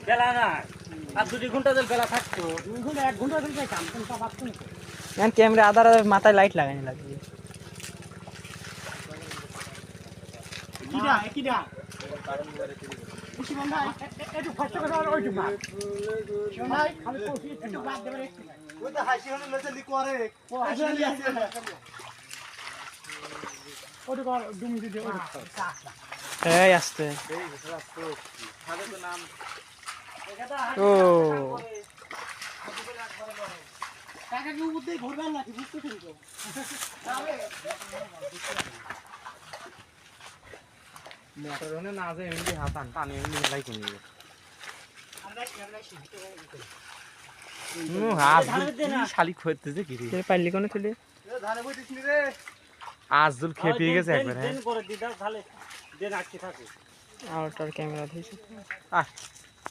বেলা না আর 2 ঘন্টা ধরে বেলা থাকতো 2 ঘন্টা 1 ঘন্টা ধরে যাইতাম কোন তা পাচ্ছ না এখন ক্যামেরা আধার মাথায় লাইট লাগানি লাগবে কিডা খুশি বন্ধা একটু কষ্ট করে ওইটু মার শোনাই খালি কষি একটু বাদ দেবে ওই তো হাসি হলে লজলি করে ও হাসি আছে ওটা কর ডুম দি দে ওটা এই আসতে এই রাস্তা খালে তো নাম ও টাকা কি উদ্দেই ঘুরবেন নাকি বুঝতে শুনছো মোটর হলে না যায় এমনি হাতান পানি এমনি লাই কোনি হাত শালি করতেছে কি রে পারলি কোনে তুলে ধানে বইতিস নি রে আজদুল খেপিয়ে গেছে একবার দেন করে দিদা তাহলে দেন আটকে থাকে আউটার ক্যামেরা দিয়েছে আহ